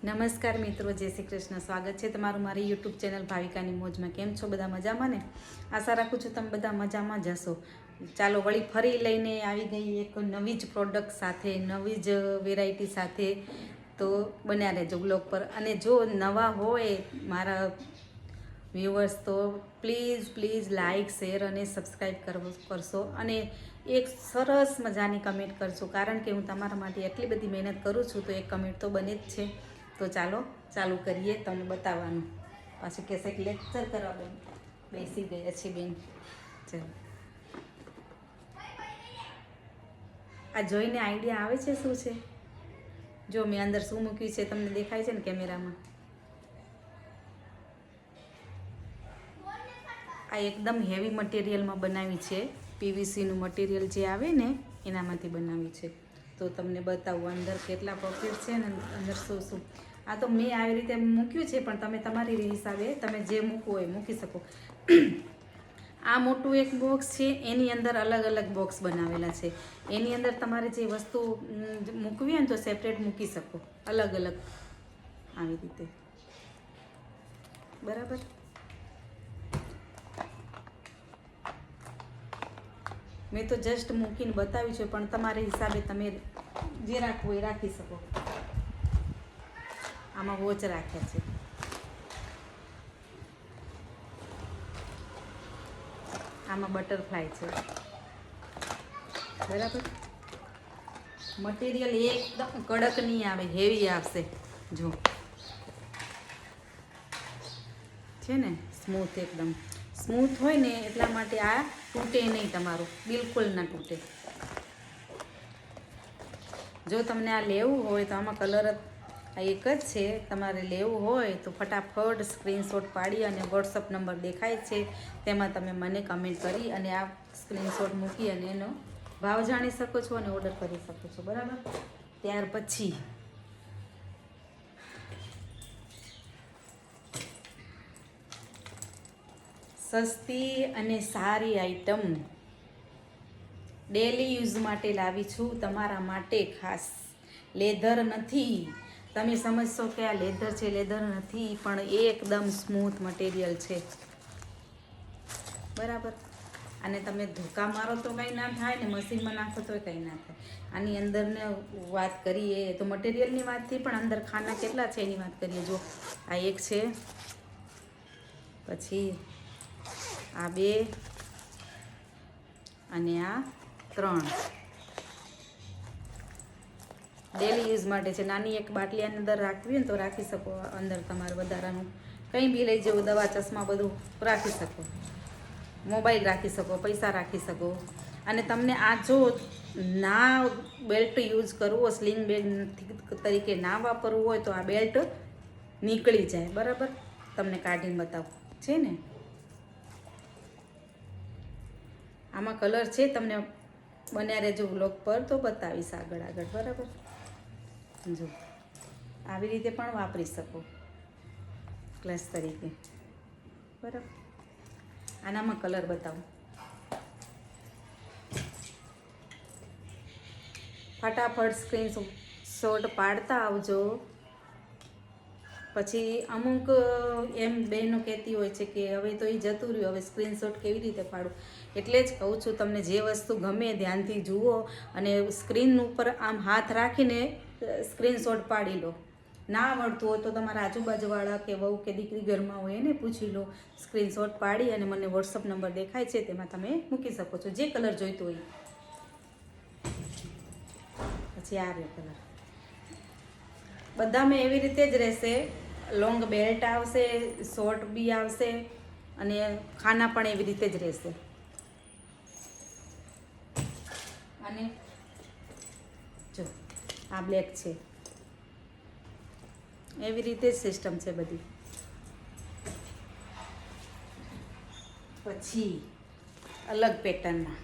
નમસ્કાર મિત્રો, જય શ્રી કૃષ્ણ. સ્વાગત છે તમારું મારી યુટ્યુબ ચેનલ ભાવિકાની મોજમાં. કેમ છો બધા? મજામાં ને? આશા રાખું છું તમે બધા મજામાં જ હશો. ચાલો વળી ફરી લઈને આવી ગઈ એક નવી જ પ્રોડક્ટ સાથે, નવી જ વેરાયટી સાથે. તો બન્યા રહેજો બ્લોગ પર. અને જો નવા હોય મારા વ્યુઅર્સ તો પ્લીઝ લાઇક, શેર અને સબસ્ક્રાઈબ કરશો. અને એક સરસ મજાની કમેન્ટ કરશો, કારણ કે હું તમારા માટે એટલી બધી મહેનત કરું છું તો એક કમેન્ટ તો બને જ છે. તો ચાલુ કરીએ તમને બતાવવાનું. પાછું કહેશે કે લેક્ચર કરવા બેન બેસી ગયા છે બેન. ચાલો, આ જોઈને આઈડિયા આવે છે શું છે? જો મેં અંદર શું મૂક્યું છે તમને દેખાય છે ને કેમેરામાં? આ એકદમ હેવી મટીરિયલમાં બનાવી છે. પીવીસીનું મટીરિયલ જે આવે ને એનામાંથી બનાવી છે. તો તમને બતાવું અંદર કેટલા પોકેટ છે ને અંદર શું. આ તો મેં આવી રીતે મૂક્યું છે, પણ તમે તમારી હિસાબે તમે જે મૂકવું હોય મૂકી શકો. આ મોટું એક બોક્સ છે, એની અંદર અલગ અલગ બોક્સ બનાવેલા છે. એની અંદર તમારે જે વસ્તુ મૂકવી હોય ને તો સેપરેટ મૂકી શકો, અલગ અલગ આવી રીતે. બરાબર. મેં તો જસ્ટ મૂકીને બતાવ્યું છે, પણ તમારા હિસાબે તમે જે રાખવું એ રાખી શકો. આમાં વોચ રાખ્યા છે. આમાં બટરફ્લાય છે. બરાબર. મટીરિયલ એકદમ કડક નહીં આવે, હેવી આવશે. જો છે ને સ્મૂથ, એકદમ સ્મૂથ હોય ને એટલા માટે આ તૂટે નહીં, તમારું બિલકુલ ના તૂટે. જો તમને આ લેવું હોય તો આમાં કલર આ એક જ છે. તમારે લેવું હોય તો ફટાફટ સ્ક્રીનશોટ પાડી અને વોટ્સઅપ નંબર દેખાય છે તેમાં તમે મને કમેન્ટ કરી અને આ સ્ક્રીનશોટ મૂકી અને એનો ભાવ જાણી શકો છો અને ઓર્ડર કરી શકો છો. બરાબર. ત્યાર પછી સસ્તી અને સારી આઈટમ ડેલી યુઝ માટે લાવી છું તમારા માટે ખાસ. લેધર નથી. તમે સમજશો કે આ લેધર છે, લેધર નથી, પણ એકદમ સ્મૂથ મટીરિયલ છે. બરાબર. અને તમે ધોકા મારો તો કંઈ ના થાય ને મશીનમાં નાખો તો કંઈ ના થાય. આની અંદરને વાત કરીએ તો મટીરિયલની વાતથી પણ અંદર ખાના કેટલા છે એની વાત કરીએ. જો આ એક છે, પછી આ બે અને આ 3 ડેલી યુઝ માટે છે. નાની એક બાટલી અંદર રાખવી ને તો રાખી શકો. અંદર તમારે વધારાનું કંઈ બી લઈ જવું, દવા ચશ્મા બધું રાખી શકો, મોબાઈલ રાખી શકો, પૈસા રાખી શકો. અને તમને આ જો ના બેલ્ટ યુઝ કરવો, સ્લિંગ બેગ તરીકે ના વાપરવું હોય તો આ બેલ્ટ નીકળી જાય. બરાબર. તમને કાઢીને બતાવું છે ને. આમાં કલર છે, તમને બન્યા રહેજો બ્લોગ પર તો બતાવીશ આગળ. બરાબર. જો આવી રીતે પણ વાપરી શકો ક્લાસ તરીકે. બરાબર. આનામાં કલર બતાવું. ફટાફટ સ્ક્રીનશોટ પાડતા આવજો. પછી અમુક એમ બહેનો કહેતી હોય છે કે હવે તો એ જતું રહ્યું, હવે સ્ક્રીનશોટ કેવી રીતે પાડું. એટલે જ કહું છું તમને, જે વસ્તુ ગમે ધ્યાનથી જુઓ અને સ્ક્રીન ઉપર આમ હાથ રાખીને સ્ક્રીનશોટ પાડી લો. ના આવડતું હોય તો તમારા આજુબાજુવાળા કે વહુ કે દીકરી ઘરમાં હોય એને પૂછી લો. સ્ક્રીનશોટ પાડી અને મને વોટ્સઅપ નંબર દેખાય છે તેમાં તમે મૂકી શકો છો, જે કલર જોઈતો હોય. પછી આ રે કલર બધામાં એવી રીતે જ રહેશે. લોંગ બેલ્ટ આવશે, શોર્ટ બી આવશે અને ખાના પણ એવી રીતે જ રહેશે. અને જો આ બ્લેક છે, એવી રીતે જ સિસ્ટમ છે બધી. પછી અલગ પેટર્નમાં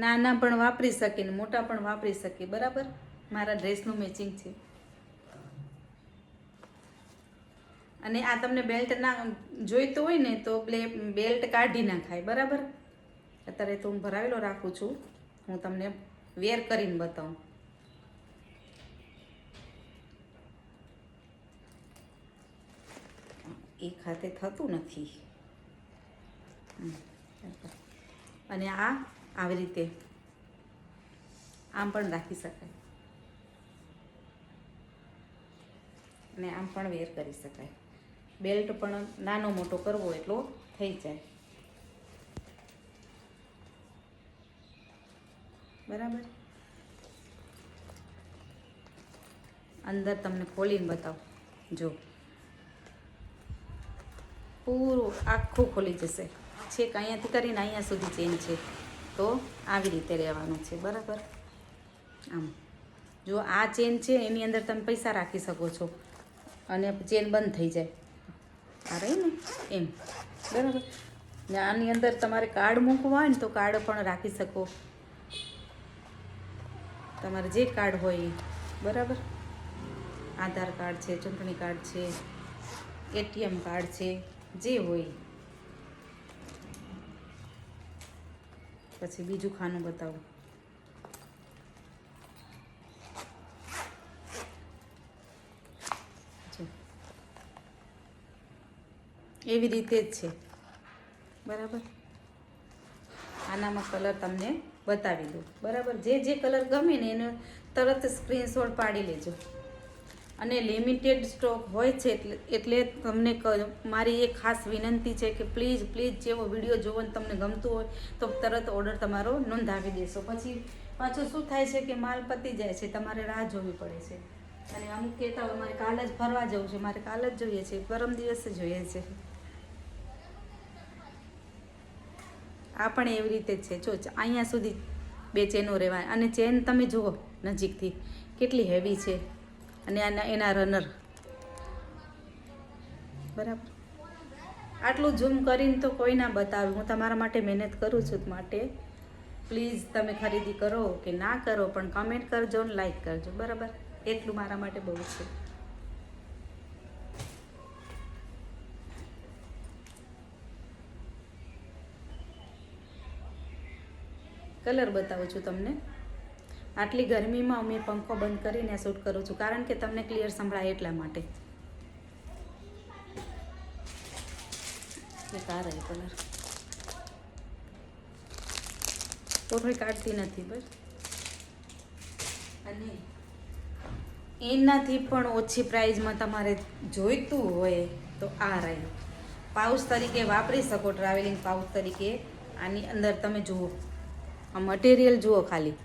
નાના પણ વાપરી શકે ને મોટા પણ વાપરી શકે. બરાબર. મારા ડ્રેસનું મેચિંગ છે. અને આ તમને બેલ્ટ ના જોઈતો હોય ને તો બેલ્ટ કાઢી નાખાય. બરાબર. અત્યારે તો હું ભરાવેલો રાખું છું, હું તમને વેર કરીને બતાવું. એક હાથે થતું નથી. અને આ આવી રીતે આમ પણ રાખી શકાય અને આમ પણ વેર કરી શકાય. બેલ્ટ પણ નાનો મોટો કરવો એટલો થઈ જાય. બરાબર. અંદર તમને ખોલીને બતાવો. જો પૂરું આખું ખોલી જશે. છેક અહીંયાથી કરીને અહીંયા સુધી ચેન છે. તો આવી રીતે રહેવાનું છે. બરાબર. આમ જો આ ચેન છે એની અંદર તમે પૈસા રાખી શકો છો અને ચેન બંધ થઈ જાય. આ રહી ને એમ. બરાબર. ને આની અંદર તમારે કાર્ડ મૂકવા હોય ને તો કાર્ડ પણ રાખી શકો. તમારે જે કાર્ડ હોય એ. બરાબર. આધાર કાર્ડ છે, ચૂંટણી કાર્ડ છે, એટીએમ કાર્ડ છે, જે હોય. પછી બીજું ખાનું બતાવું. એવી રીતે જ છે. બરાબર. આનામાં કલર તમને બતાવી દઉં. બરાબર. જે જે કલર ગમે ને એનો તરત સ્ક્રીનશોટ પાડી લેજો. અને લિમિટેડ સ્ટોક હોય છે એટલે તમને મારી એક ખાસ વિનંતી છે કે પ્લીઝ જેવો વિડીયો જોવો ને તમને ગમતું હોય તો તરત ઓર્ડર તમારો નોંધાવી દેશો. પછી પાછું શું થાય છે કે માલ પતી જાય છે, તમારે રાહ જોવી પડે છે. અને અમુક કહેતા હોય મારે કાલ જ ફરવા જવું છે, મારે કાલ જ જોઈએ છે, પરમ દિવસે જોઈએ છે. આ પણ એવી રીતે જ છે. જો અહીંયા સુધી 2 ચેનો રહેવાય. અને ચેન તમે જુઓ નજીકથી કેટલી હેવી છે. અને એના રનર. બરાબર. આટલું ઝૂમ કરીને તો કોઈ ના બતાવે. હું તમારા માટે મહેનત કરું છું. માટે પ્લીઝ તમે ખરીદી કરો કે ના કરો પણ કમેન્ટ કરજો ને લાઈક કરજો. બરાબર. એટલું મારા માટે બહુ છે. કલર બતાવું છું તમને. આટલી ગરમીમાં અમે પંખો બંધ કરીને શૂટ કરું છું કારણ કે તમને ક્લિયર સંભળાય એટલા માટે. એક આ રહી કલર. કોઠોઈ કાઢતી નથી બસ. અને એનાથી પણ ઓછી પ્રાઇઝમાં તમારે જોઈતું હોય તો આ રહી. પાઉચ તરીકે વાપરી શકો. ટ્રાવેલિંગ પાઉચ તરીકે. આની અંદર તમે જુઓ, આ મટીરિયલ જુઓ ખાલી.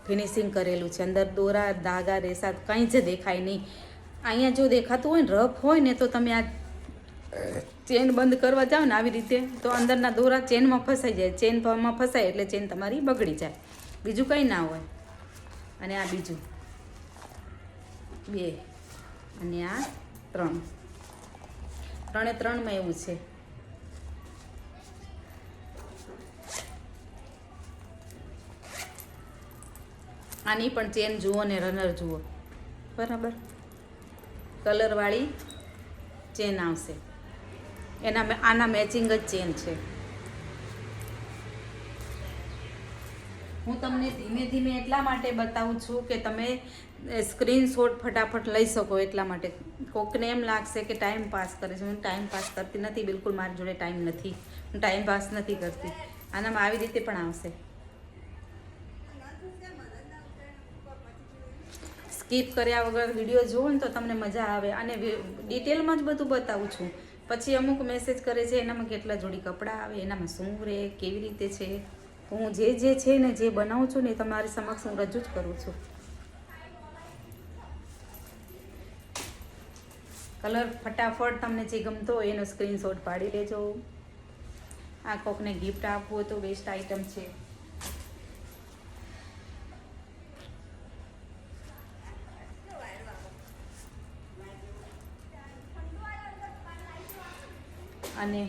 ફિનિશિંગ કરેલું છે. અંદર દોરા, ધાગા, રેસા કંઈ જ દેખાય નહીં. અહીંયા જો દેખાતું હોય ને રફ હોય ને તો તમે આ ચેન બંધ કરવા જાઓ ને આવી રીતે તો અંદરના દોરા ચેનમાં ફસાઈ જાય. ચેનમાં ફસાય એટલે ચેન તમારી બગડી જાય. બીજું કંઈ ના હોય. અને આ બીજું 2 અને આ 3. 3 એવું છે. આની પણ ચેન જુઓ ને રનર જુઓ. બરાબર. કલરવાળી ચેન આવશે. આના મેચિંગ જ ચેન છે. હું તમને ધીમે ધીમે એટલા માટે બતાવું છું કે તમે સ્ક્રીનશોટ ફટાફટ લઈ શકો એટલા માટે. કોકને એમ લાગશે કે ટાઈમ પાસ કરે છે. હું ટાઈમ પાસ કરતી નથી. બિલકુલ મારી જોડે ટાઈમ નથી. હું ટાઈમ પાસ નથી કરતી. આનામાં આવી રીતે પણ આવશે. સ્કીપ કર્યા વગર વિડીયો જુઓ ને તો તમને મજા આવે. અને ડિટેલમાં જ બધું બતાવું છું. પછી અમુક મેસેજ કરે છે એનામાં કેટલા જોડી કપડાં આવે, એનામાં શું રહે, કેવી રીતે છે. હું જે છે ને જે બનાવું છું ને એ તમારી સમક્ષ હું રજૂ જ કરું છું. કલર ફટાફટ તમને જે ગમતો હોય એનો સ્ક્રીનશોટ પાડી લેજો. આ કોકને ગિફ્ટ આપવું હોય તો બેસ્ટ આઇટમ છે. અને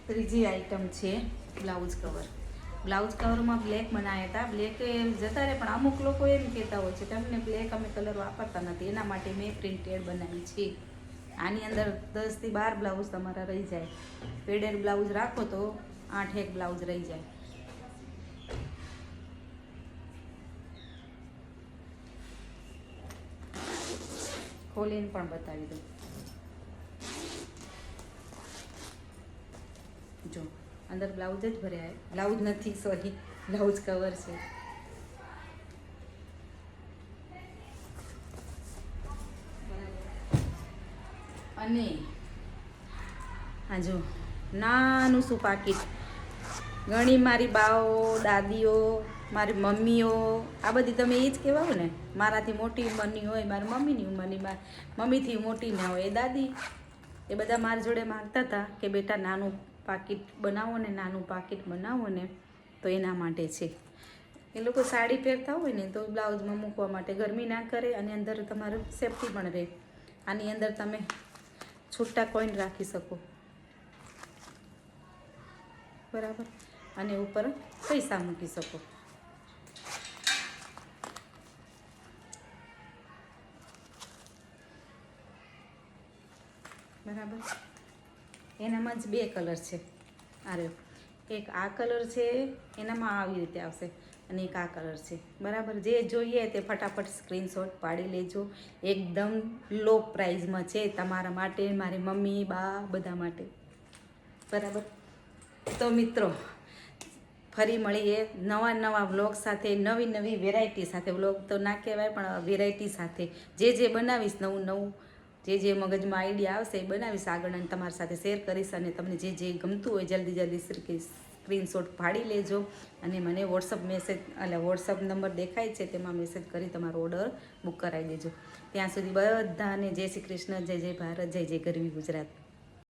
ત્રીજી આઈટમ છે બ્લાઉઝ કવર. બ્લાઉઝ કવરમાં બ્લેક બનાવ્યા હતા. બ્લેક જતા રહે પણ અમુક લોકો એમ કહેતા હોય છે તમને બ્લેક અમે કલર વાપરતા નથી. એના માટે મેં પ્રિન્ટેડ બનાવી છે. આની અંદર 10 થી 12 બ્લાઉઝ તમારા રહી જાય. પેડેડ બ્લાઉઝ રાખો તો 8 બ્લાઉઝ રહી જાય. ખોલીને પણ બતાવી દઉં. જો અંદર બ્લાઉઝ જ ભર્યા, બ્લાઉઝ નથી, સોરી, બ્લાઉઝ કવર છે. અને હા જો નાનું શું પાકીટ. ઘણી મારી બાઓ, દાદીઓ, મારી મમ્મીઓ, આ બધી તમે એ જ કહેવાઓ ને. મારાથી મોટી ઉંમરની હોય, મારી મમ્મીની ઉંમરની, મમ્મીથી મોટી ના હોય એ દાદી, એ બધા મારી જોડે માગતા હતા કે બેટા નાનું પાકીટ બનાવો ને, નાનું પાકીટ બનાવો ને, તો એના માટે છે. એ લોકો સાડી પહેરતા હોય ને તો બ્લાઉઝમાં મૂકવા માટે ગરમી ના કરે અને અંદર તમારું સેફટી પણ રહે. આની અંદર તમે છૂટા કોઈન રાખી શકો, બરાબર, અને ઉપર પૈસા મૂકી શકો. બરાબર. એનામાં જ બે કલર છે. અરે એક આ કલર છે, એનામાં આવી રીતે આવશે, અને એક આ કલર છે. બરાબર. જે જોઈએ તે ફટાફટ સ્ક્રીનશોટ પાડી લેજો. એકદમ લો પ્રાઇઝમાં છે તમારા માટે, મારી મમ્મી, બા, બધા માટે. બરાબર. તો મિત્રો ફરી મળીએ નવા વ્લોગ સાથે, નવી વેરાયટી સાથે. વ્લોગ તો ના કહેવાય પણ વેરાયટી સાથે. જે બનાવીશ નવું જે મગજમાં આઈડિયા આવશે એ બનાવીશ આગળ અને તમારી સાથે શેર કરીશ. અને તમને જે ગમતું હોય જલ્દી સ્ક્રીનશોટ પાડી લેજો અને મને વોટ્સઅપ નંબર દેખાય છે તેમાં મેસેજ કરી તમારો ઓર્ડર બુક કરાવી દેજો. ત્યાં સુધી બધાને જય શ્રી કૃષ્ણ, જય ભારત, જય ગરવી ગુજરાત.